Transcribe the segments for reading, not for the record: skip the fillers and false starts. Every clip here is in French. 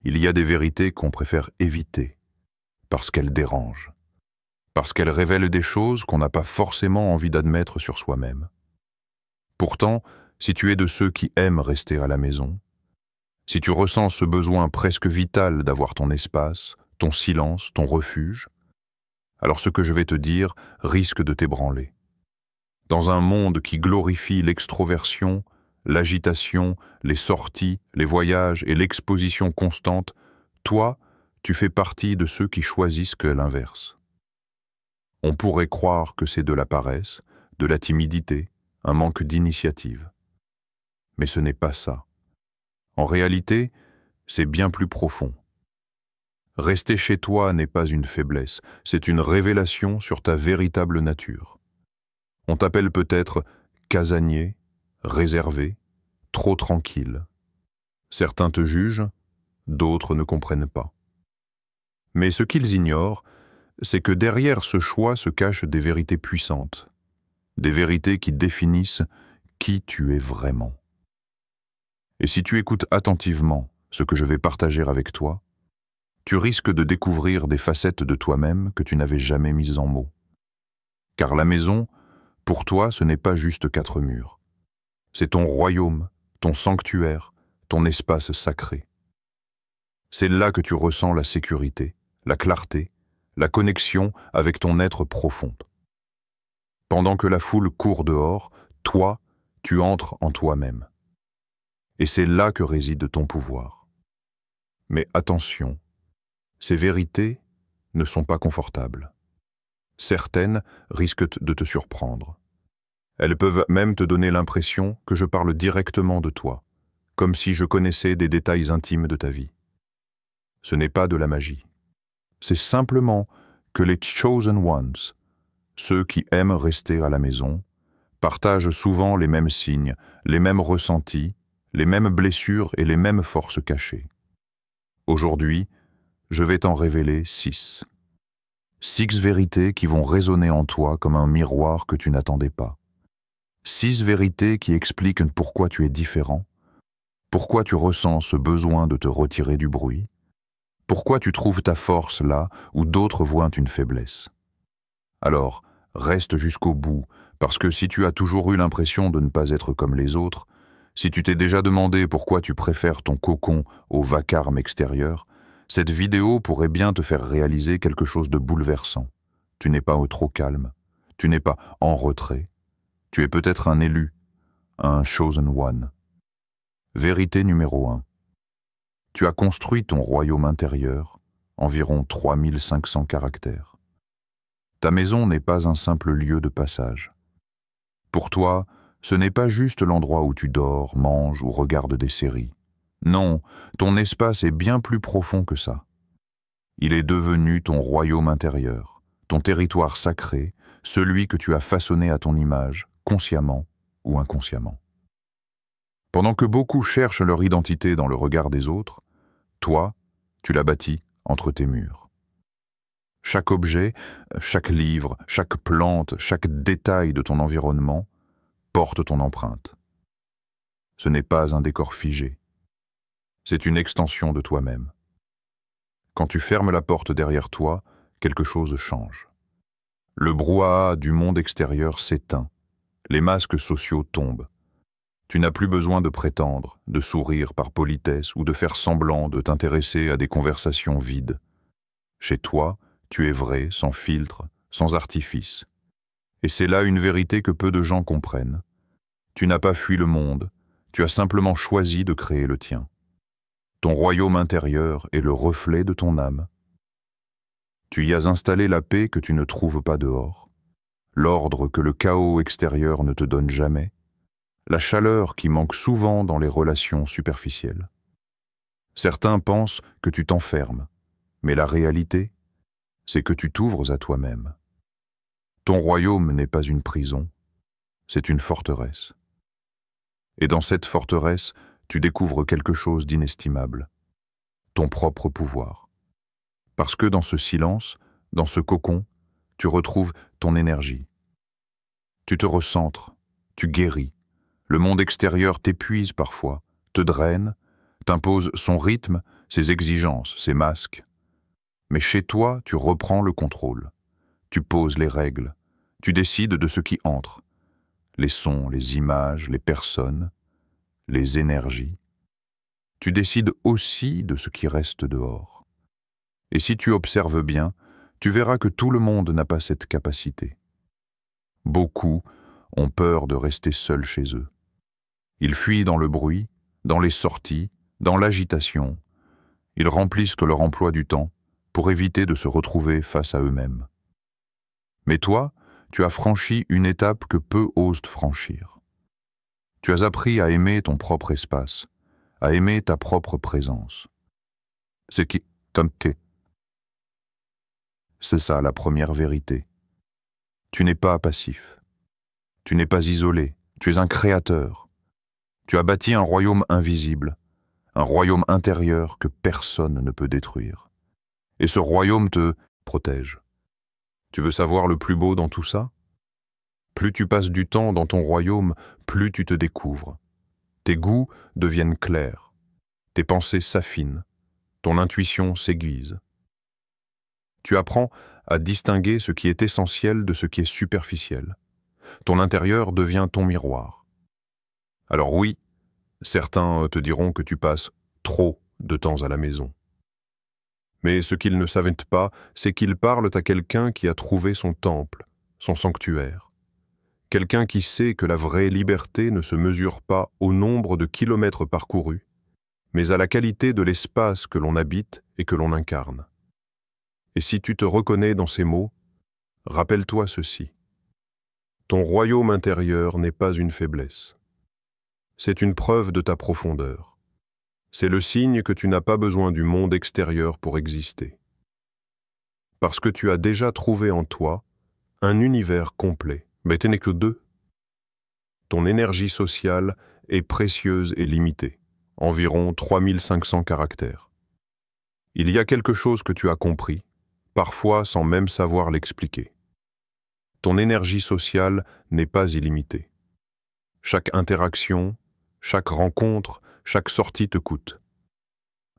Il y a des vérités qu'on préfère éviter, parce qu'elles dérangent, parce qu'elles révèlent des choses qu'on n'a pas forcément envie d'admettre sur soi-même. Pourtant, si tu es de ceux qui aiment rester à la maison, si tu ressens ce besoin presque vital d'avoir ton espace, ton silence, ton refuge, alors ce que je vais te dire risque de t'ébranler. Dans un monde qui glorifie l'extroversion, l'agitation, les sorties, les voyages et l'exposition constante, toi, tu fais partie de ceux qui choisissent que l'inverse. On pourrait croire que c'est de la paresse, de la timidité, un manque d'initiative. Mais ce n'est pas ça. En réalité, c'est bien plus profond. Rester chez toi n'est pas une faiblesse, c'est une révélation sur ta véritable nature. On t'appelle peut-être casanier, réservé, trop tranquille. Certains te jugent, d'autres ne comprennent pas. Mais ce qu'ils ignorent, c'est que derrière ce choix se cachent des vérités puissantes, des vérités qui définissent qui tu es vraiment. Et si tu écoutes attentivement ce que je vais partager avec toi, tu risques de découvrir des facettes de toi-même que tu n'avais jamais mises en mots. Car la maison, pour toi, ce n'est pas juste 4 murs. C'est ton royaume, ton sanctuaire, ton espace sacré. C'est là que tu ressens la sécurité, la clarté, la connexion avec ton être profond. Pendant que la foule court dehors, toi, tu entres en toi-même. Et c'est là que réside ton pouvoir. Mais attention, ces vérités ne sont pas confortables. Certaines risquent de te surprendre. Elles peuvent même te donner l'impression que je parle directement de toi, comme si je connaissais des détails intimes de ta vie. Ce n'est pas de la magie. C'est simplement que les chosen ones, ceux qui aiment rester à la maison, partagent souvent les mêmes signes, les mêmes ressentis, les mêmes blessures et les mêmes forces cachées. Aujourd'hui, je vais t'en révéler 6. 6 vérités qui vont résonner en toi comme un miroir que tu n'attendais pas. 6 vérités qui expliquent pourquoi tu es différent, pourquoi tu ressens ce besoin de te retirer du bruit, pourquoi tu trouves ta force là où d'autres voient une faiblesse. Alors, reste jusqu'au bout, parce que si tu as toujours eu l'impression de ne pas être comme les autres, si tu t'es déjà demandé pourquoi tu préfères ton cocon au vacarme extérieur, cette vidéo pourrait bien te faire réaliser quelque chose de bouleversant. Tu n'es pas trop calme, tu n'es pas en retrait, tu es peut-être un élu, un chosen one. Vérité numéro 1. Tu as construit ton royaume intérieur, environ 3500 caractères. Ta maison n'est pas un simple lieu de passage. Pour toi, ce n'est pas juste l'endroit où tu dors, manges ou regardes des séries. Non, ton espace est bien plus profond que ça. Il est devenu ton royaume intérieur, ton territoire sacré, celui que tu as façonné à ton image, consciemment ou inconsciemment. Pendant que beaucoup cherchent leur identité dans le regard des autres, toi, tu l'as bâti entre tes murs. Chaque objet, chaque livre, chaque plante, chaque détail de ton environnement porte ton empreinte. Ce n'est pas un décor figé. C'est une extension de toi-même. Quand tu fermes la porte derrière toi, quelque chose change. Le brouhaha du monde extérieur s'éteint. Les masques sociaux tombent. Tu n'as plus besoin de prétendre, de sourire par politesse ou de faire semblant de t'intéresser à des conversations vides. Chez toi, tu es vrai, sans filtre, sans artifice. Et c'est là une vérité que peu de gens comprennent. Tu n'as pas fui le monde, tu as simplement choisi de créer le tien. Ton royaume intérieur est le reflet de ton âme. Tu y as installé la paix que tu ne trouves pas dehors, l'ordre que le chaos extérieur ne te donne jamais, la chaleur qui manque souvent dans les relations superficielles. Certains pensent que tu t'enfermes, mais la réalité, c'est que tu t'ouvres à toi-même. Ton royaume n'est pas une prison, c'est une forteresse. Et dans cette forteresse, tu découvres quelque chose d'inestimable, ton propre pouvoir. Parce que dans ce silence, dans ce cocon, tu retrouves ton énergie. Tu te recentres, tu guéris. Le monde extérieur t'épuise parfois, te draine, t'impose son rythme, ses exigences, ses masques. Mais chez toi, tu reprends le contrôle. Tu poses les règles. Tu décides de ce qui entre. Les sons, les images, les personnes, les énergies. Tu décides aussi de ce qui reste dehors. Et si tu observes bien, tu verras que tout le monde n'a pas cette capacité. Beaucoup ont peur de rester seuls chez eux. Ils fuient dans le bruit, dans les sorties, dans l'agitation. Ils remplissent leur emploi du temps pour éviter de se retrouver face à eux-mêmes. Mais toi, tu as franchi une étape que peu osent franchir. Tu as appris à aimer ton propre espace, à aimer ta propre présence. C'est ça la première vérité. Tu n'es pas passif. Tu n'es pas isolé. Tu es un créateur. Tu as bâti un royaume invisible, un royaume intérieur que personne ne peut détruire. Et ce royaume te protège. Tu veux savoir le plus beau dans tout ça? Plus tu passes du temps dans ton royaume, plus tu te découvres. Tes goûts deviennent clairs. Tes pensées s'affinent. Ton intuition s'aiguise. Tu apprends à distinguer ce qui est essentiel de ce qui est superficiel. Ton intérieur devient ton miroir. Alors oui, certains te diront que tu passes trop de temps à la maison. Mais ce qu'ils ne savent pas, c'est qu'ils parlent à quelqu'un qui a trouvé son temple, son sanctuaire. Quelqu'un qui sait que la vraie liberté ne se mesure pas au nombre de kilomètres parcourus, mais à la qualité de l'espace que l'on habite et que l'on incarne. Et si tu te reconnais dans ces mots, rappelle-toi ceci. Ton royaume intérieur n'est pas une faiblesse. C'est une preuve de ta profondeur. C'est le signe que tu n'as pas besoin du monde extérieur pour exister. Parce que tu as déjà trouvé en toi un univers complet. Mais tu n'es que deux. Ton énergie sociale est précieuse et limitée, environ 3500 caractères. Il y a quelque chose que tu as compris, parfois sans même savoir l'expliquer. Ton énergie sociale n'est pas illimitée. Chaque interaction, chaque rencontre, chaque sortie te coûte.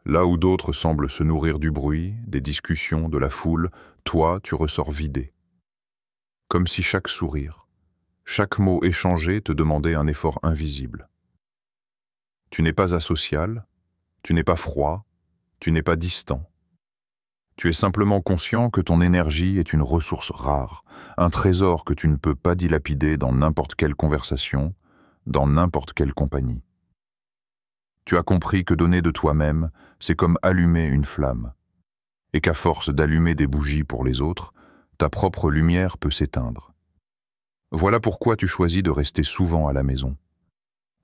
Là où d'autres semblent se nourrir du bruit, des discussions, de la foule, toi, tu ressors vidé. Comme si chaque sourire, chaque mot échangé te demandait un effort invisible. Tu n'es pas asocial, tu n'es pas froid, tu n'es pas distant. Tu es simplement conscient que ton énergie est une ressource rare, un trésor que tu ne peux pas dilapider dans n'importe quelle conversation, dans n'importe quelle compagnie. Tu as compris que donner de toi-même, c'est comme allumer une flamme, et qu'à force d'allumer des bougies pour les autres, ta propre lumière peut s'éteindre. Voilà pourquoi tu choisis de rester souvent à la maison.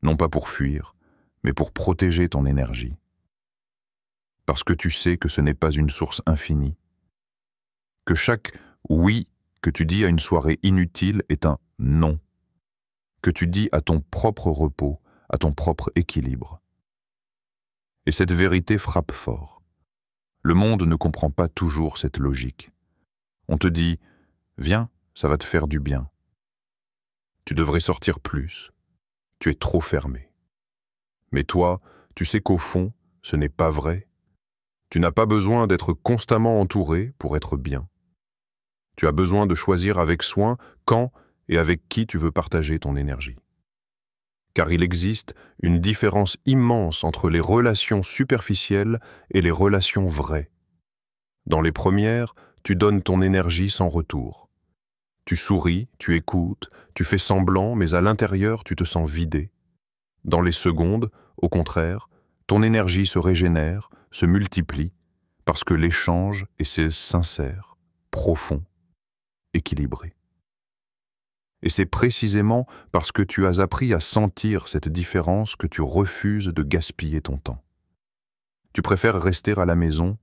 Non pas pour fuir, mais pour protéger ton énergie. Parce que tu sais que ce n'est pas une source infinie. Que chaque « oui » que tu dis à une soirée inutile est un « non » que tu dis à ton propre repos, à ton propre équilibre. Et cette vérité frappe fort. Le monde ne comprend pas toujours cette logique. On te dit « Viens, ça va te faire du bien ». Tu devrais sortir plus. Tu es trop fermé. Mais toi, tu sais qu'au fond, ce n'est pas vrai. Tu n'as pas besoin d'être constamment entouré pour être bien. Tu as besoin de choisir avec soin quand et avec qui tu veux partager ton énergie. Car il existe une différence immense entre les relations superficielles et les relations vraies. Dans les premières, tu donnes ton énergie sans retour. Tu souris, tu écoutes, tu fais semblant, mais à l'intérieur, tu te sens vidé. Dans les secondes, au contraire, ton énergie se régénère, se multiplie, parce que l'échange est sincère, profond, équilibré. Et c'est précisément parce que tu as appris à sentir cette différence que tu refuses de gaspiller ton temps. Tu préfères rester à la maison,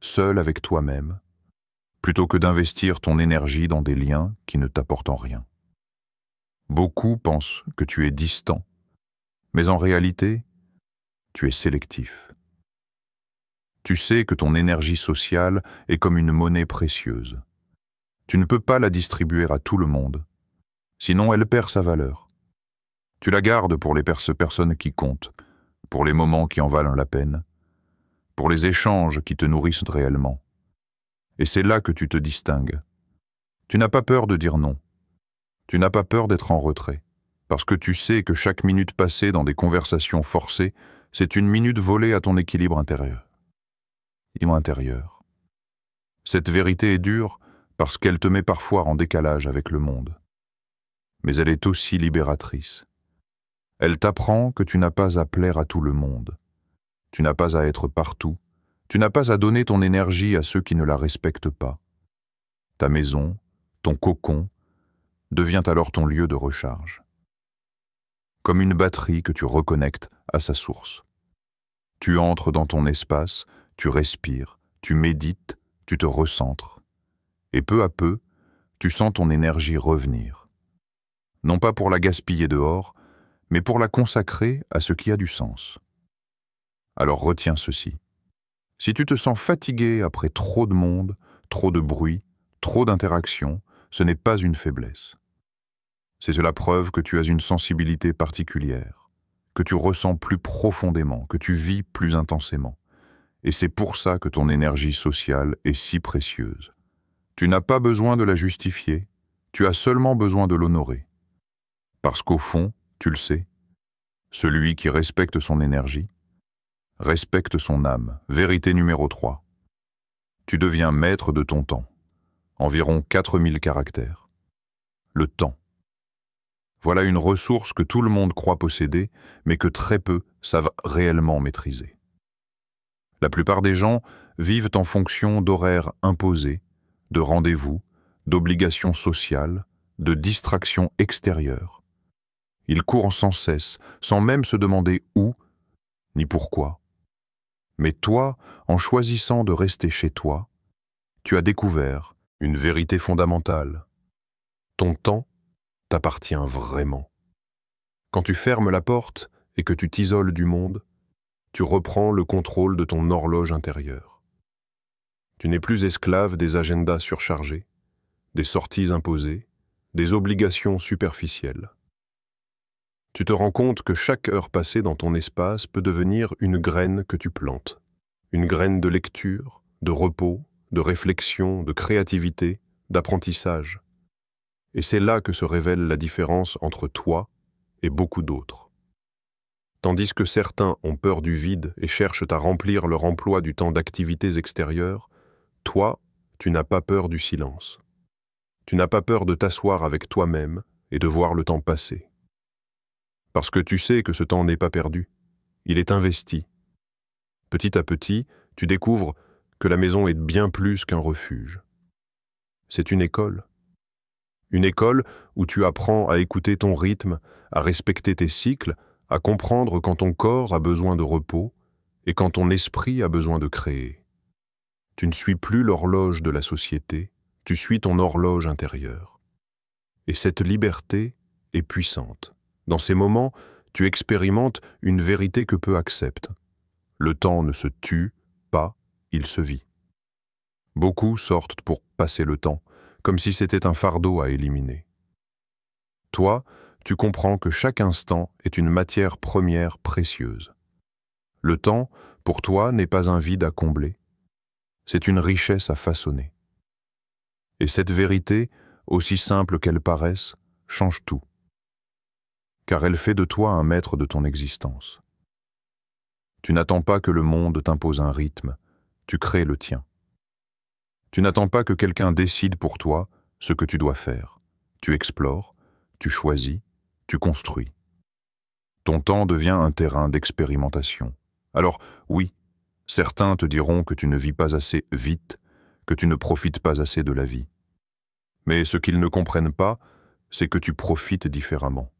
seul avec toi-même, plutôt que d'investir ton énergie dans des liens qui ne t'apportent rien. Beaucoup pensent que tu es distant, mais en réalité, tu es sélectif. Tu sais que ton énergie sociale est comme une monnaie précieuse. Tu ne peux pas la distribuer à tout le monde, sinon elle perd sa valeur. Tu la gardes pour les personnes qui comptent, pour les moments qui en valent la peine, pour les échanges qui te nourrissent réellement. Et c'est là que tu te distingues. Tu n'as pas peur de dire non. Tu n'as pas peur d'être en retrait, parce que tu sais que chaque minute passée dans des conversations forcées, c'est une minute volée à ton équilibre intérieur. Cette vérité est dure parce qu'elle te met parfois en décalage avec le monde. Mais elle est aussi libératrice. Elle t'apprend que tu n'as pas à plaire à tout le monde. Tu n'as pas à être partout. Tu n'as pas à donner ton énergie à ceux qui ne la respectent pas. Ta maison, ton cocon, devient alors ton lieu de recharge. Comme une batterie que tu reconnectes à sa source. Tu entres dans ton espace, tu respires, tu médites, tu te recentres. Et peu à peu, tu sens ton énergie revenir. Non pas pour la gaspiller dehors, mais pour la consacrer à ce qui a du sens. Alors retiens ceci. Si tu te sens fatigué après trop de monde, trop de bruit, trop d'interactions, ce n'est pas une faiblesse. C'est la preuve que tu as une sensibilité particulière, que tu ressens plus profondément, que tu vis plus intensément. Et c'est pour ça que ton énergie sociale est si précieuse. Tu n'as pas besoin de la justifier, tu as seulement besoin de l'honorer. Parce qu'au fond, tu le sais, celui qui respecte son énergie, respecte son âme. Vérité numéro 3. Tu deviens maître de ton temps. Environ 4000 caractères. Le temps. Voilà une ressource que tout le monde croit posséder, mais que très peu savent réellement maîtriser. La plupart des gens vivent en fonction d'horaires imposés, de rendez-vous, d'obligations sociales, de distractions extérieures. Ils courent sans cesse, sans même se demander où, ni pourquoi. Mais toi, en choisissant de rester chez toi, tu as découvert une vérité fondamentale. Ton temps t'appartient vraiment. Quand tu fermes la porte et que tu t'isoles du monde, tu reprends le contrôle de ton horloge intérieure. Tu n'es plus esclave des agendas surchargés, des sorties imposées, des obligations superficielles. Tu te rends compte que chaque heure passée dans ton espace peut devenir une graine que tu plantes. Une graine de lecture, de repos, de réflexion, de créativité, d'apprentissage. Et c'est là que se révèle la différence entre toi et beaucoup d'autres. Tandis que certains ont peur du vide et cherchent à remplir leur emploi du temps d'activités extérieures, toi, tu n'as pas peur du silence. Tu n'as pas peur de t'asseoir avec toi-même et de voir le temps passer. Parce que tu sais que ce temps n'est pas perdu, il est investi. Petit à petit, tu découvres que la maison est bien plus qu'un refuge. C'est une école. Une école où tu apprends à écouter ton rythme, à respecter tes cycles, à comprendre quand ton corps a besoin de repos et quand ton esprit a besoin de créer. Tu ne suis plus l'horloge de la société, tu suis ton horloge intérieure. Et cette liberté est puissante. Dans ces moments, tu expérimentes une vérité que peu acceptent. Le temps ne se tue pas, il se vit. Beaucoup sortent pour passer le temps, comme si c'était un fardeau à éliminer. Toi, tu comprends que chaque instant est une matière première précieuse. Le temps, pour toi, n'est pas un vide à combler, c'est une richesse à façonner. Et cette vérité, aussi simple qu'elle paraisse, change tout. Car elle fait de toi un maître de ton existence. Tu n'attends pas que le monde t'impose un rythme, tu crées le tien. Tu n'attends pas que quelqu'un décide pour toi ce que tu dois faire. Tu explores, tu choisis, tu construis. Ton temps devient un terrain d'expérimentation. Alors oui, certains te diront que tu ne vis pas assez vite, que tu ne profites pas assez de la vie. Mais ce qu'ils ne comprennent pas, c'est que tu profites différemment.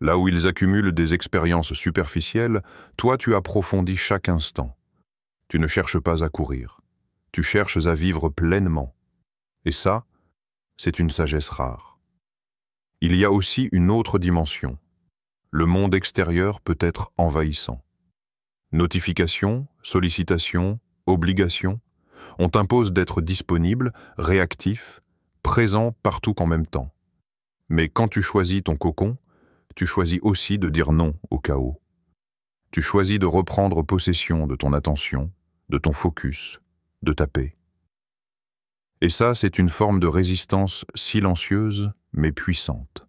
Là où ils accumulent des expériences superficielles, toi tu approfondis chaque instant. Tu ne cherches pas à courir, tu cherches à vivre pleinement. Et ça, c'est une sagesse rare. Il y a aussi une autre dimension. Le monde extérieur peut être envahissant. Notifications, sollicitations, obligations, on t'impose d'être disponible, réactif, présent partout en même temps. Mais quand tu choisis ton cocon, tu choisis aussi de dire non au chaos. Tu choisis de reprendre possession de ton attention, de ton focus, de ta paix. Et ça, c'est une forme de résistance silencieuse mais puissante.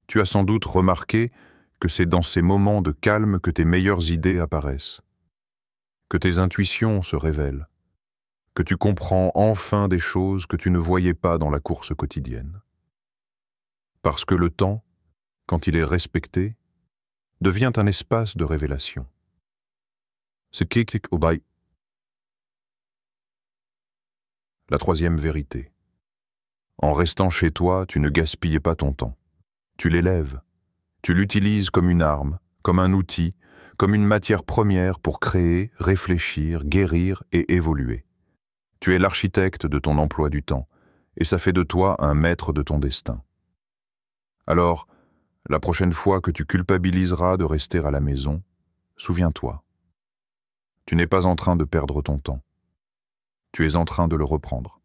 Tu as sans doute remarqué que c'est dans ces moments de calme que tes meilleures idées apparaissent, que tes intuitions se révèlent, que tu comprends enfin des choses que tu ne voyais pas dans la course quotidienne. Parce que le temps, quand il est respecté, devient un espace de révélation. C'est kikik obay. La troisième vérité. En restant chez toi, tu ne gaspilles pas ton temps. Tu l'élèves. Tu l'utilises comme une arme, comme un outil, comme une matière première pour créer, réfléchir, guérir et évoluer. Tu es l'architecte de ton emploi du temps, et ça fait de toi un maître de ton destin. Alors, la prochaine fois que tu culpabiliseras de rester à la maison, souviens-toi. Tu n'es pas en train de perdre ton temps. Tu es en train de le reprendre.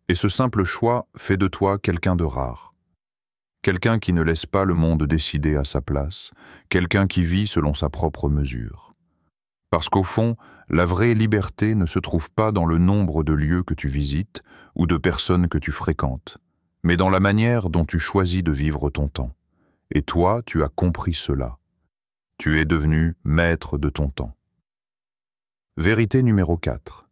Et ce simple choix fait de toi quelqu'un de rare. Quelqu'un qui ne laisse pas le monde décider à sa place, quelqu'un qui vit selon sa propre mesure. Parce qu'au fond, la vraie liberté ne se trouve pas dans le nombre de lieux que tu visites ou de personnes que tu fréquentes, mais dans la manière dont tu choisis de vivre ton temps. Et toi, tu as compris cela. Tu es devenu maître de ton temps. Vérité numéro 4.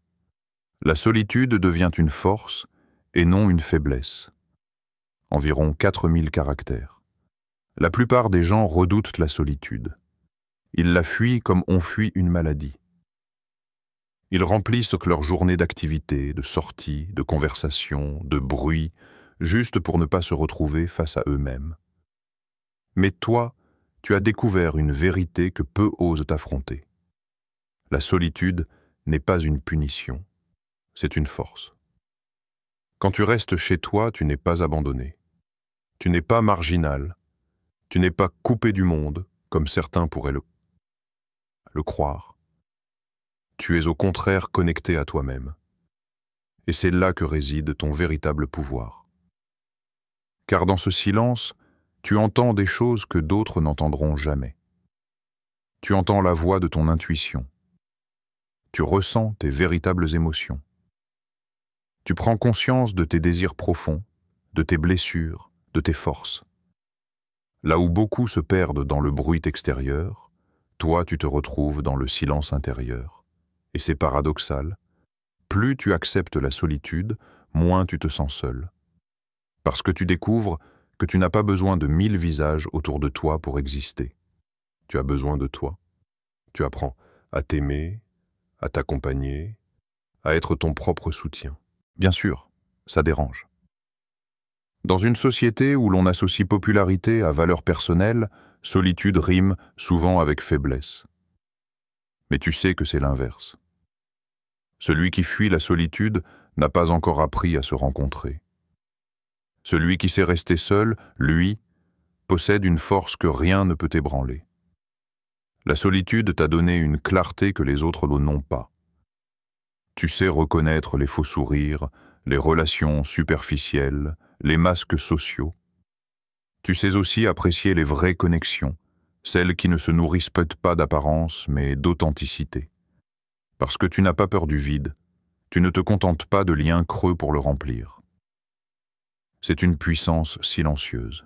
La solitude devient une force et non une faiblesse. Environ 4000 caractères. La plupart des gens redoutent la solitude. Ils la fuient comme on fuit une maladie. Ils remplissent leur journée d'activités, de sorties, de conversations, de bruit, juste pour ne pas se retrouver face à eux-mêmes. Mais toi, tu as découvert une vérité que peu osent affronter. La solitude n'est pas une punition, c'est une force. Quand tu restes chez toi, tu n'es pas abandonné. Tu n'es pas marginal. Tu n'es pas coupé du monde, comme certains pourraient le croire. Tu es au contraire connecté à toi-même. Et c'est là que réside ton véritable pouvoir. Car dans ce silence, tu entends des choses que d'autres n'entendront jamais. Tu entends la voix de ton intuition. Tu ressens tes véritables émotions. Tu prends conscience de tes désirs profonds, de tes blessures, de tes forces. Là où beaucoup se perdent dans le bruit extérieur, toi tu te retrouves dans le silence intérieur. Et c'est paradoxal, plus tu acceptes la solitude, moins tu te sens seul. Parce que tu découvres que tu n'as pas besoin de 1000 visages autour de toi pour exister. Tu as besoin de toi. Tu apprends à t'aimer, à t'accompagner, à être ton propre soutien. Bien sûr, ça dérange. Dans une société où l'on associe popularité à valeur personnelle, solitude rime souvent avec faiblesse. Mais tu sais que c'est l'inverse. Celui qui fuit la solitude n'a pas encore appris à se rencontrer. Celui qui sait rester seul, lui, possède une force que rien ne peut ébranler. La solitude t'a donné une clarté que les autres n'ont pas. Tu sais reconnaître les faux sourires, les relations superficielles, les masques sociaux. Tu sais aussi apprécier les vraies connexions, celles qui ne se nourrissent peut-être pas d'apparence, mais d'authenticité. Parce que tu n'as pas peur du vide, tu ne te contentes pas de liens creux pour le remplir. C'est une puissance silencieuse.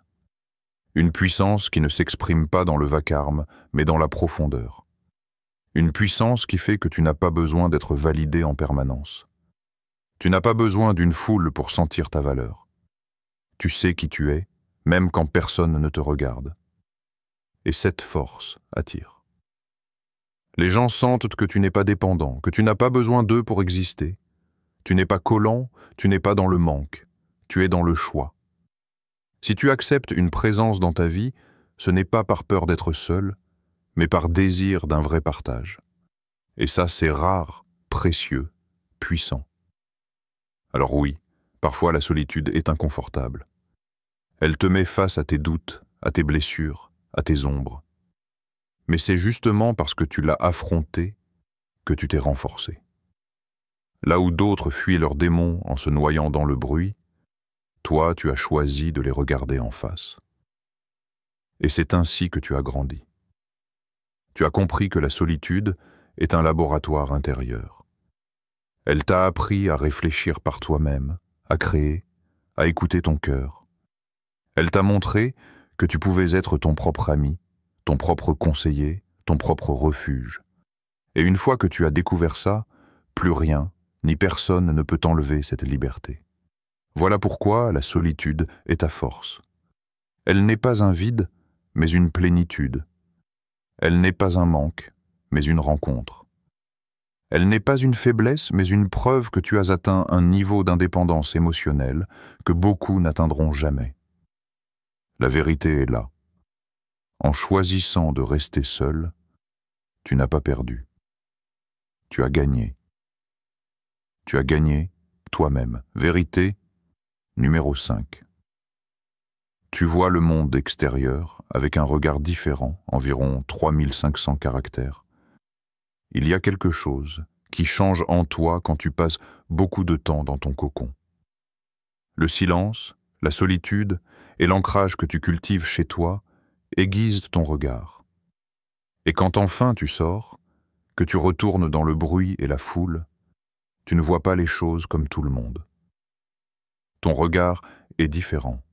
Une puissance qui ne s'exprime pas dans le vacarme, mais dans la profondeur. Une puissance qui fait que tu n'as pas besoin d'être validé en permanence. Tu n'as pas besoin d'une foule pour sentir ta valeur. Tu sais qui tu es, même quand personne ne te regarde. Et cette force attire. Les gens sentent que tu n'es pas dépendant, que tu n'as pas besoin d'eux pour exister. Tu n'es pas collant, tu n'es pas dans le manque, tu es dans le choix. Si tu acceptes une présence dans ta vie, ce n'est pas par peur d'être seul, mais par désir d'un vrai partage. Et ça, c'est rare, précieux, puissant. Alors oui, parfois la solitude est inconfortable. Elle te met face à tes doutes, à tes blessures, à tes ombres. Mais c'est justement parce que tu l'as affrontée que tu t'es renforcé. Là où d'autres fuient leurs démons en se noyant dans le bruit, toi, tu as choisi de les regarder en face. Et c'est ainsi que tu as grandi. Tu as compris que la solitude est un laboratoire intérieur. Elle t'a appris à réfléchir par toi-même, à créer, à écouter ton cœur. Elle t'a montré que tu pouvais être ton propre ami, ton propre conseiller, ton propre refuge. Et une fois que tu as découvert ça, plus rien, ni personne ne peut t'enlever cette liberté. Voilà pourquoi la solitude est ta force. Elle n'est pas un vide, mais une plénitude. Elle n'est pas un manque, mais une rencontre. Elle n'est pas une faiblesse, mais une preuve que tu as atteint un niveau d'indépendance émotionnelle que beaucoup n'atteindront jamais. La vérité est là. En choisissant de rester seul, tu n'as pas perdu. Tu as gagné. Tu as gagné toi-même. Vérité numéro 5. Tu vois le monde extérieur avec un regard différent, environ 3500 caractères. Il y a quelque chose qui change en toi quand tu passes beaucoup de temps dans ton cocon. Le silence, la solitude et l'ancrage que tu cultives chez toi aiguisent ton regard. Et quand enfin tu sors, que tu retournes dans le bruit et la foule, tu ne vois pas les choses comme tout le monde. Ton regard est différent.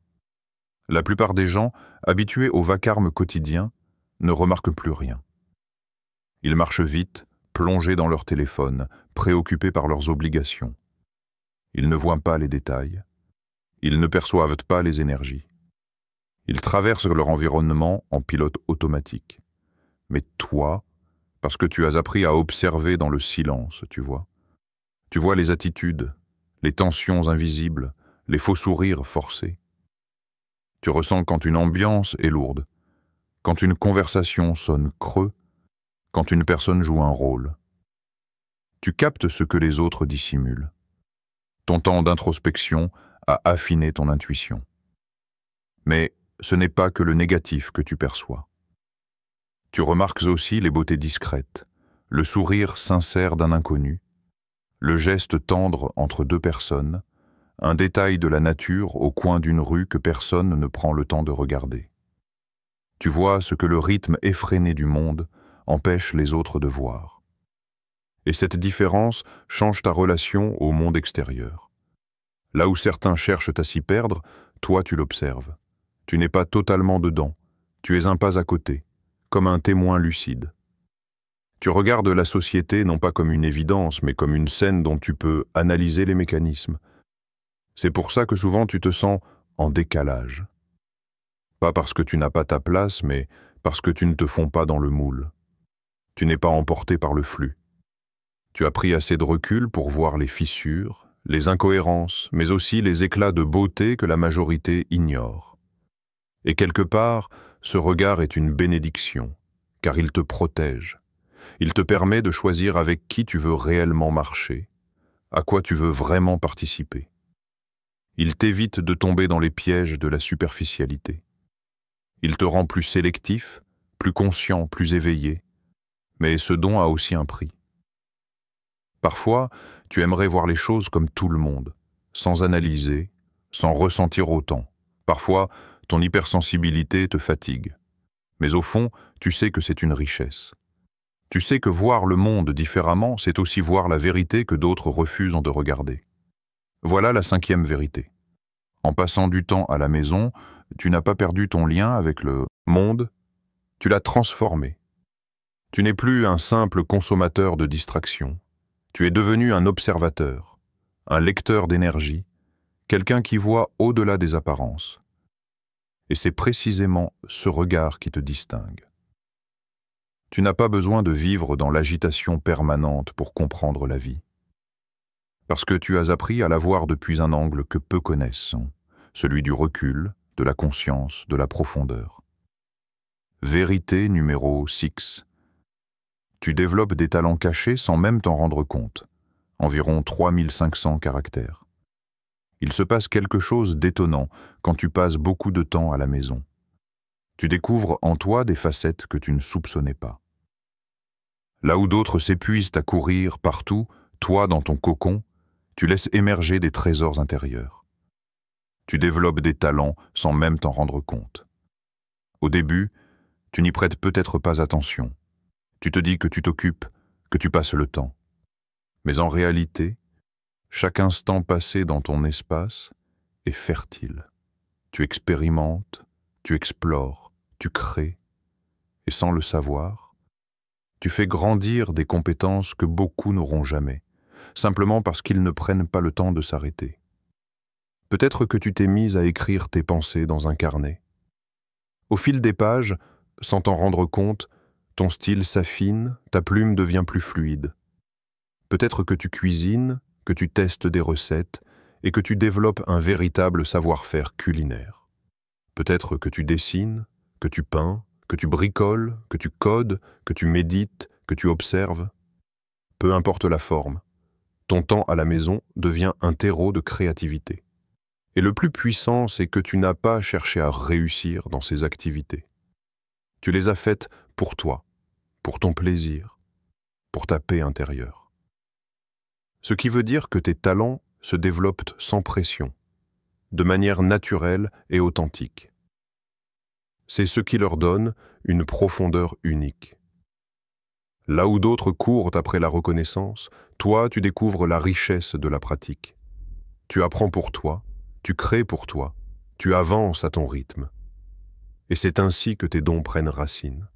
La plupart des gens, habitués au vacarme quotidien, ne remarquent plus rien. Ils marchent vite, plongés dans leur téléphone, préoccupés par leurs obligations. Ils ne voient pas les détails. Ils ne perçoivent pas les énergies. Ils traversent leur environnement en pilote automatique. Mais toi, parce que tu as appris à observer dans le silence, tu vois les attitudes, les tensions invisibles, les faux sourires forcés. Tu ressens quand une ambiance est lourde, quand une conversation sonne creux, quand une personne joue un rôle. Tu captes ce que les autres dissimulent. Ton temps d'introspection a affiné ton intuition. Mais ce n'est pas que le négatif que tu perçois. Tu remarques aussi les beautés discrètes, le sourire sincère d'un inconnu, le geste tendre entre deux personnes, un détail de la nature au coin d'une rue que personne ne prend le temps de regarder. Tu vois ce que le rythme effréné du monde empêche les autres de voir. Et cette différence change ta relation au monde extérieur. Là où certains cherchent à s'y perdre, toi tu l'observes. Tu n'es pas totalement dedans, tu es un pas à côté, comme un témoin lucide. Tu regardes la société non pas comme une évidence, mais comme une scène dont tu peux analyser les mécanismes. C'est pour ça que souvent tu te sens en décalage. Pas parce que tu n'as pas ta place, mais parce que tu ne te fonds pas dans le moule. Tu n'es pas emporté par le flux. Tu as pris assez de recul pour voir les fissures, les incohérences, mais aussi les éclats de beauté que la majorité ignore. Et quelque part, ce regard est une bénédiction, car il te protège. Il te permet de choisir avec qui tu veux réellement marcher, à quoi tu veux vraiment participer. Il t'évite de tomber dans les pièges de la superficialité. Il te rend plus sélectif, plus conscient, plus éveillé, mais ce don a aussi un prix. Parfois, tu aimerais voir les choses comme tout le monde, sans analyser, sans ressentir autant. Parfois, ton hypersensibilité te fatigue. Mais au fond, tu sais que c'est une richesse. Tu sais que voir le monde différemment, c'est aussi voir la vérité que d'autres refusent de regarder. Voilà la 5e vérité. En passant du temps à la maison, tu n'as pas perdu ton lien avec le monde, tu l'as transformé. Tu n'es plus un simple consommateur de distractions. Tu es devenu un observateur, un lecteur d'énergie, quelqu'un qui voit au-delà des apparences. Et c'est précisément ce regard qui te distingue. Tu n'as pas besoin de vivre dans l'agitation permanente pour comprendre la vie. Parce que tu as appris à la voir depuis un angle que peu connaissent, celui du recul, de la conscience, de la profondeur. Vérité numéro 6. Tu développes des talents cachés sans même t'en rendre compte, environ 3500 caractères. Il se passe quelque chose d'étonnant quand tu passes beaucoup de temps à la maison. Tu découvres en toi des facettes que tu ne soupçonnais pas. Là où d'autres s'épuisent à courir partout, toi, dans ton cocon, tu laisses émerger des trésors intérieurs. Tu développes des talents sans même t'en rendre compte. Au début, tu n'y prêtes peut-être pas attention. Tu te dis que tu t'occupes, que tu passes le temps. Mais en réalité, chaque instant passé dans ton espace est fertile. Tu expérimentes, tu explores, tu crées, et sans le savoir, tu fais grandir des compétences que beaucoup n'auront jamais, simplement parce qu'ils ne prennent pas le temps de s'arrêter. Peut-être que tu t'es mise à écrire tes pensées dans un carnet. Au fil des pages, sans t'en rendre compte, ton style s'affine, ta plume devient plus fluide. Peut-être que tu cuisines, que tu testes des recettes et que tu développes un véritable savoir-faire culinaire. Peut-être que tu dessines, que tu peins, que tu bricoles, que tu codes, que tu médites, que tu observes. Peu importe la forme, ton temps à la maison devient un terreau de créativité. Et le plus puissant, c'est que tu n'as pas cherché à réussir dans ces activités. Tu les as faites pour toi, pour ton plaisir, pour ta paix intérieure. Ce qui veut dire que tes talents se développent sans pression, de manière naturelle et authentique. C'est ce qui leur donne une profondeur unique. Là où d'autres courent après la reconnaissance, toi, tu découvres la richesse de la pratique. Tu apprends pour toi, tu crées pour toi, tu avances à ton rythme. Et c'est ainsi que tes dons prennent racine.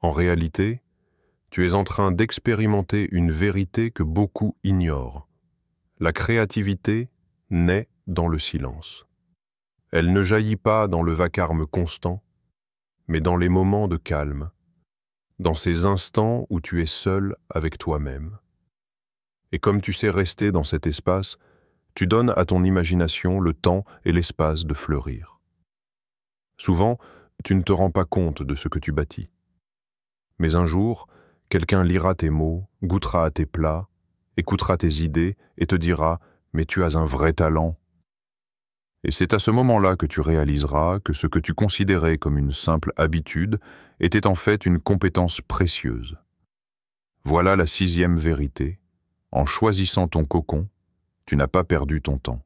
En réalité, tu es en train d'expérimenter une vérité que beaucoup ignorent. La créativité naît dans le silence. Elle ne jaillit pas dans le vacarme constant, mais dans les moments de calme, dans ces instants où tu es seul avec toi-même. Et comme tu sais rester dans cet espace, tu donnes à ton imagination le temps et l'espace de fleurir. Souvent, tu ne te rends pas compte de ce que tu bâtis. Mais un jour, quelqu'un lira tes mots, goûtera à tes plats, écoutera tes idées et te dira « Mais tu as un vrai talent !» Et c'est à ce moment-là que tu réaliseras que ce que tu considérais comme une simple habitude était en fait une compétence précieuse. Voilà la 6e vérité. En choisissant ton cocon, tu n'as pas perdu ton temps.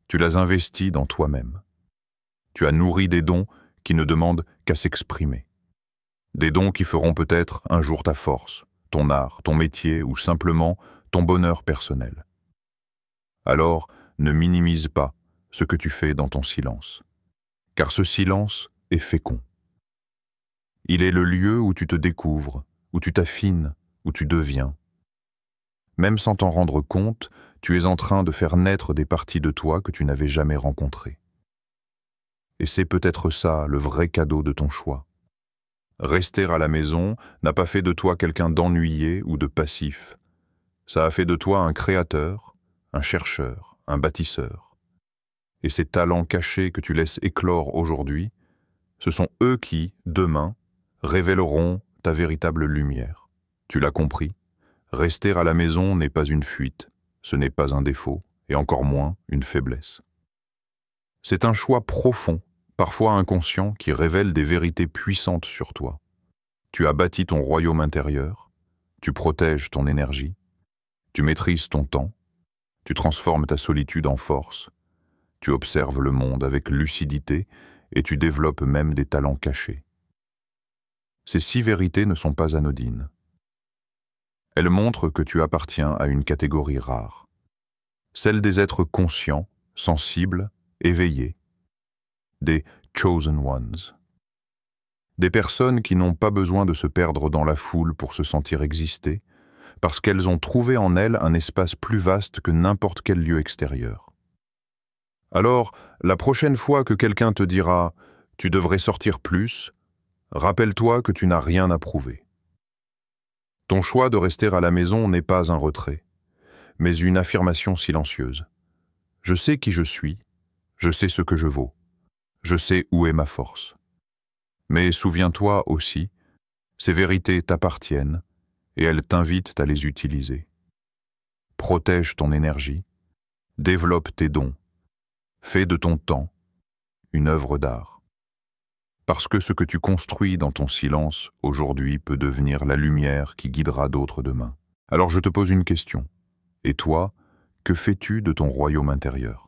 Tu l'as investi dans toi-même. Tu as nourri des dons qui ne demandent qu'à s'exprimer. Des dons qui feront peut-être un jour ta force, ton art, ton métier ou simplement ton bonheur personnel. Alors, ne minimise pas ce que tu fais dans ton silence, car ce silence est fécond. Il est le lieu où tu te découvres, où tu t'affines, où tu deviens. Même sans t'en rendre compte, tu es en train de faire naître des parties de toi que tu n'avais jamais rencontrées. Et c'est peut-être ça le vrai cadeau de ton choix. Rester à la maison n'a pas fait de toi quelqu'un d'ennuyé ou de passif. Ça a fait de toi un créateur, un chercheur, un bâtisseur. Et ces talents cachés que tu laisses éclore aujourd'hui, ce sont eux qui, demain, révéleront ta véritable lumière. Tu l'as compris, rester à la maison n'est pas une fuite, ce n'est pas un défaut, et encore moins une faiblesse. C'est un choix profond, parfois inconscient, qui révèle des vérités puissantes sur toi. Tu as bâti ton royaume intérieur, tu protèges ton énergie, tu maîtrises ton temps, tu transformes ta solitude en force, tu observes le monde avec lucidité et tu développes même des talents cachés. Ces 6 vérités ne sont pas anodines. Elles montrent que tu appartiens à une catégorie rare, celle des êtres conscients, sensibles, éveillés, des chosen ones. Des personnes qui n'ont pas besoin de se perdre dans la foule pour se sentir exister, parce qu'elles ont trouvé en elles un espace plus vaste que n'importe quel lieu extérieur. Alors, la prochaine fois que quelqu'un te dira « tu devrais sortir plus », rappelle-toi que tu n'as rien à prouver. Ton choix de rester à la maison n'est pas un retrait, mais une affirmation silencieuse. Je sais qui je suis, je sais ce que je vaux, je sais où est ma force. Mais souviens-toi aussi, ces vérités t'appartiennent et elles t'invitent à les utiliser. Protège ton énergie, développe tes dons, fais de ton temps une œuvre d'art. Parce que ce que tu construis dans ton silence aujourd'hui peut devenir la lumière qui guidera d'autres demain. Alors je te pose une question. Et toi, que fais-tu de ton royaume intérieur ?